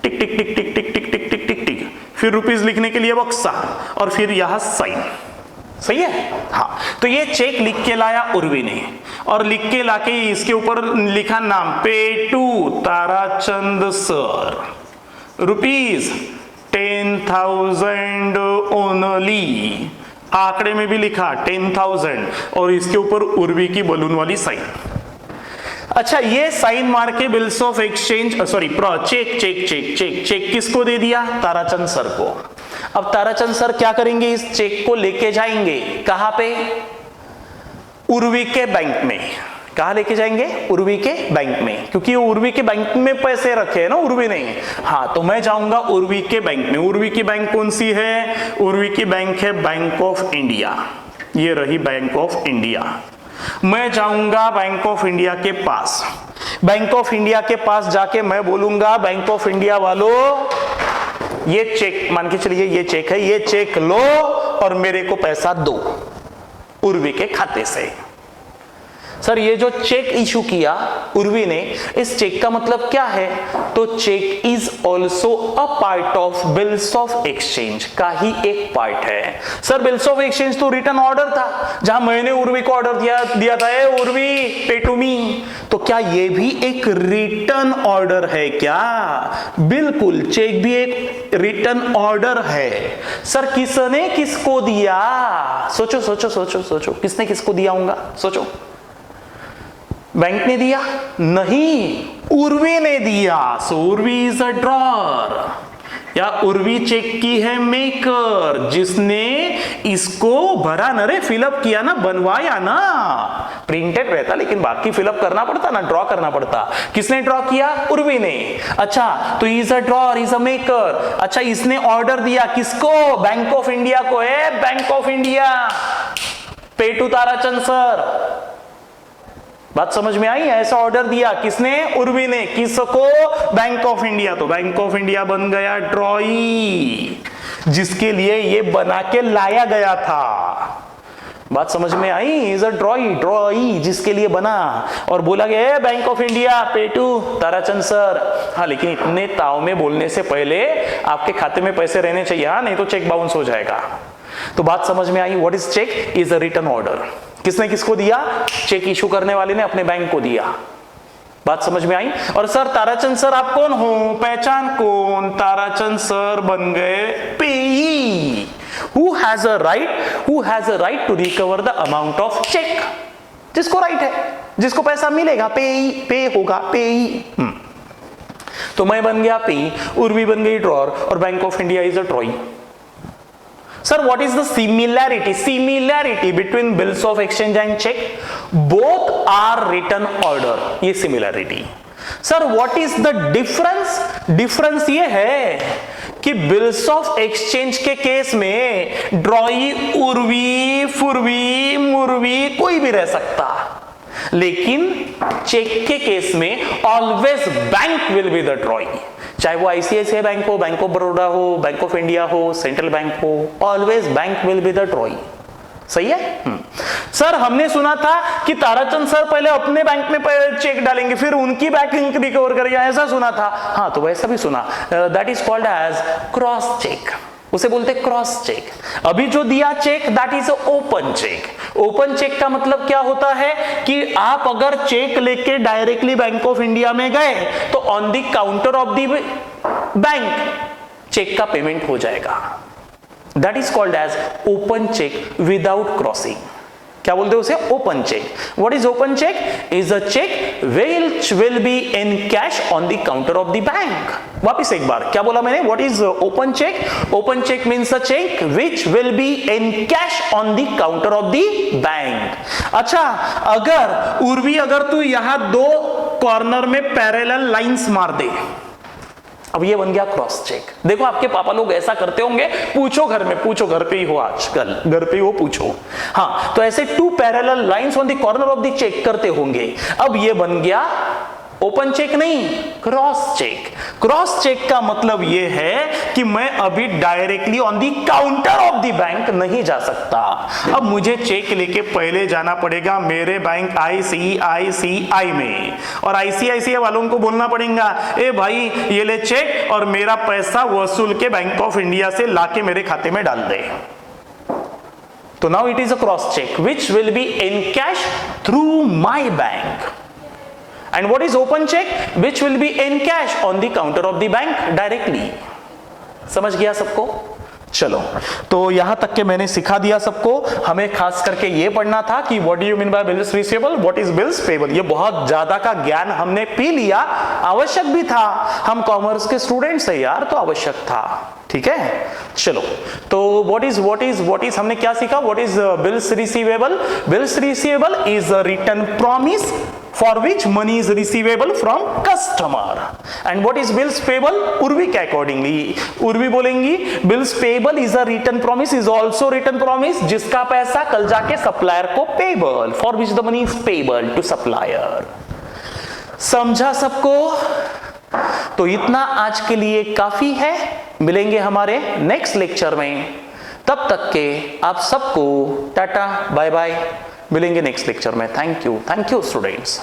टिक टिक टिक टिक टिक टिक टिक टिक टिक टिक, फिर रुपीज लिखने के लिए बक्सा, और फिर यहां साइन। सही है? हाँ, तो ये चेक लिख के लाया उर्वी ने, और लिख के लाके इसके ऊपर लिखा नाम, pay to Tarachand sir, rupees 10,000 only, आंकड़े में भी लिखा 10,000, और इसके ऊपर उर्वी की बलून वाली साइन। अच्छा, ये साइन मार के bills of exchange, sorry cheque cheque cheque cheque cheque किसको दे दिया? ताराचंद सर को। अब ताराचंद सर क्या करेंगे? इस चेक को लेके जाएंगे, कहां पे? उर्वी के बैंक में। कहां लेके जाएंगे? उर्वी के बैंक में, क्योंकि उर्वी के बैंक में पैसे रखे हैं ना उर्वी ने। हाँ, तो मैं जाऊंगा उर्वी के बैंक में। उर्वी की बैंक कौन सी है? उर्वी की बैंक है बैंक ऑफ इंडिया, ये रही बैंक ऑफ इंडिया। मैं जाऊंगा बैंक ऑफ इंडिया के पास। बैंक ऑफ इंडिया के पास जाके मैं बोलूंगा, बैंक ऑफ इंडिया वालों, ये चेक मान के चलिए, ये चेक है, ये चेक लो और मेरे को पैसा दो उर्वी के खाते से। सर, ये जो चेक इशू किया उर्वी ने, इस चेक का मतलब क्या है? तो cheque is also a part of bills of exchange का ही एक पार्ट है। सर, बिल्स ऑफ एक्सचेंज तो रिटर्न ऑर्डर था, जहां मैंने उर्वी को ऑर्डर दिया था, ए उर्वी पे टू मी, तो क्या ये भी एक रिटर्न ऑर्डर है क्या? बिल्कुल, चेक भी एक रिटर्न ऑर्डर है। सर, किसने किसको दिया? सोचो सोचो सोचो सोचो, किसने किसको दिया होगा? सोचो। बैंक ने दिया? नहीं, उर्वी ने दिया। सो उर्वी इज अ ड्रॉअर, या उर्वी चेक की है मेकर, जिसने इसको भरा न रे, फिलअप किया ना, बनवाया ना। प्रिंटेड रहता लेकिन बाकी फिलअप करना पड़ता ना, ड्रॉ करना पड़ता। किसने ड्रॉ किया? उर्वी ने। अच्छा, तो is a drawer, is a maker. अच्छा, इसने ऑर्डर दिया किसको? बैंक ऑफ इंडिया को। है बैंक ऑफ इंडिया, पे टू ताराचंद सर। बात समझ में आई? ऐसा ऑर्डर दिया किसने? उर्वी ने। किसको? Bank of India. तो बैंक ऑफ इंडिया बन गया ड्रॉई, जिसके लिए ये बना के लाया गया था। बात समझ में आई? इज अ ड्रॉई जिसके लिए बना, और बोला गया बैंक ऑफ इंडिया पे टू ताराचंद सर। हाँ, लेकिन इतने ताव में बोलने से पहले आपके खाते में पैसे रहने चाहिए, हाँ, नहीं तो चेक बाउंस हो जाएगा। तो बात समझ में आई? What is cheque? Is a return order. किसने किसको दिया? चेक इशू करने वाले ने अपने बैंक को दिया। बात समझ में आई? और सर, ताराचंद सर आप कौन हो? पहचान कौन? ताराचंद सर बन गए payee. Who has a right to recover the amount of cheque? जिसको राइट है, जिसको पैसा मिलेगा, पे होगा, पेई। तो मैं बन गया पेई, उर्वी बन गई ड्रॉअर, और bank of India is a ड्रॉई। Sir, what is the similarity between bills of exchange and check? Both are written order. ये similarity. Sir, what is the difference? Difference ये है कि बिल्स ऑफ एक्सचेंज के case में ड्रॉई, उर्वी, फुर्वी, मुर्वी कोई भी रह सकता, लेकिन चेक के केस में always bank will be the ड्रॉई। चाहे वो आईसीआईसीआई बैंक हो, बैंक ऑफ बड़ौदा हो, बैंक ऑफ इंडिया हो, सेंट्रल बैंक हो, always bank will be the ड्रॉई। सही है? सर, हमने सुना था कि ताराचंद सर पहले अपने बैंक में चेक डालेंगे, फिर उनकी बैंक रिकवर करेगा, ऐसा सुना था। हाँ, तो वैसा भी सुना। That is called as cross cheque, उसे बोलते क्रॉस चेक। अभी जो दिया cheque, that is open cheque. Open cheque का मतलब क्या होता है कि आप अगर चेक लेके डायरेक्टली बैंक ऑफ इंडिया में गए, तो on the counter of the bank cheque का पेमेंट हो जाएगा। That is called as open cheque without crossing. क्या बोलते हैं उसे? Open cheque. What is open cheque? Is a cheque which will be in cash on the counter of the bank. वापिस एक बार, क्या बोला मैंने? What is open check? Open check means a check which will be in cash on the counter of the bank. अच्छा, अगर उर्वी, अगर तू यहां दो कॉर्नर में पैरेलल लाइंस मार दे, अब ये बन गया क्रॉस चेक। देखो आपके पापा लोग ऐसा करते होंगे, पूछो घर में, पूछो घर पे ही हो, आजकल घर पे ही हो, पूछो। हाँ, तो ऐसे 2 parallel lines on the corner of the cheque करते होंगे। अब ये बन गया ओपन चेक नहीं, क्रॉस चेक। क्रॉस चेक का मतलब यह है कि मैं अभी directly on the counter of the bank नहीं जा सकता। अब मुझे चेक लेके पहले जाना पड़ेगा मेरे बैंक ICICI में, और ICICI वालों को बोलना पड़ेगा, ए भाई ये ले चेक और मेरा पैसा वसूल के बैंक ऑफ इंडिया से लाके मेरे खाते में डाल दे। तो now it is a cross cheque which will be in cash through my bank. And what is open check? Which will be in cash on the counter of the bank directly. समझ गया सबको? चलो, तो यहां तक के मैंने सिखा दिया सबको। हमें खास करके ये पढ़ना था कि what do you mean bye bills receivable, what is bills payable. ये बहुत ज्यादा का ज्ञान हमने पी लिया, आवश्यक भी था, हम कॉमर्स के स्टूडेंट्स हैं यार, तो आवश्यक था। ठीक है, चलो, तो व्हाट इज हमने क्या सीखा? What is bills receivable? Bills receivable is a written promise for which money is receivable from customer. And what is bills payable? Urvi के accordingly उर्वी बोलेंगी bills payable is a written promise, is also written promise जिसका पैसा कल जाके supplier को payable, for which the money is payable to supplier। समझा सबको? तो इतना आज के लिए काफी है। मिलेंगे हमारे नेक्स्ट लेक्चर में, तब तक के आप सबको टाटा बाय बाय। मिलेंगे नेक्स्ट लेक्चर में। Thank you students.